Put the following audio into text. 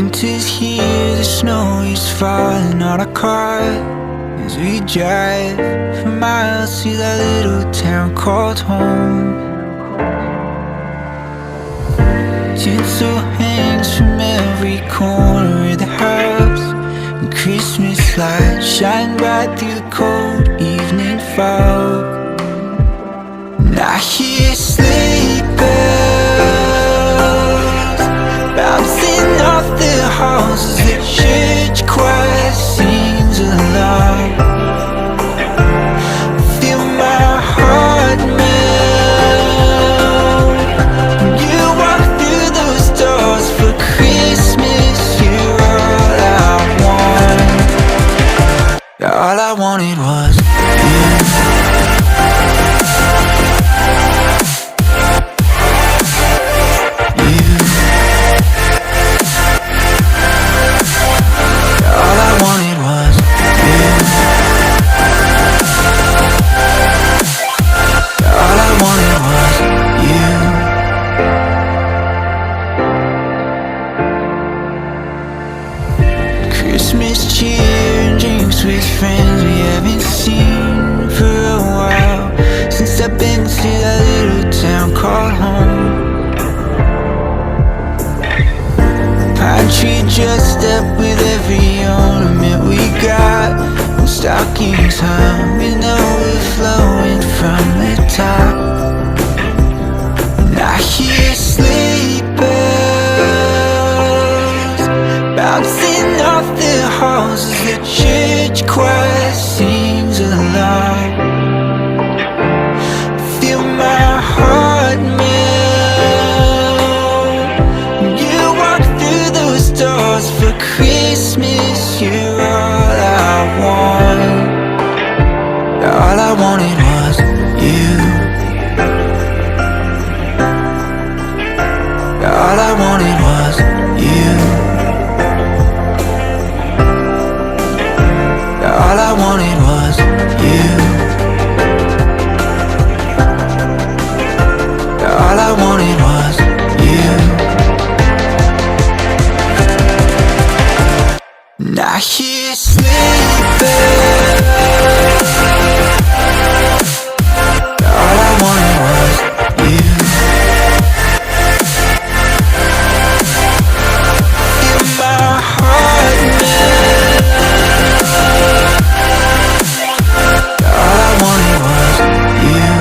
Winter's here, the snow is falling on our car as we drive for miles to that little town called home. Tinsel hangs from every corner of the house, and Christmas lights shine bright through the cold evening fog. And I hear sleigh bells bouncing off the halls as the church choir sings along. Feel my heart melt when you walk through those doors for Christmas. You're all I want. All I wanted was you. Christmas cheer and drinks with friends we haven't seen for a while, since I've been to that little town called home. Pine tree dressed up with every ornament we got, and stockings hung and overflowing from the top. And I hear sleigh bells bouncing off the halls as the church choir sings along. Feel my heart melt when you walk through those doors for Christmas. You're all I want. All I wanted was you. All I wanted was you. All I wanted was you. All I wanted was you. And I hear sleigh bells. All I wanted was you. Feel my heart melt. All I wanted was you.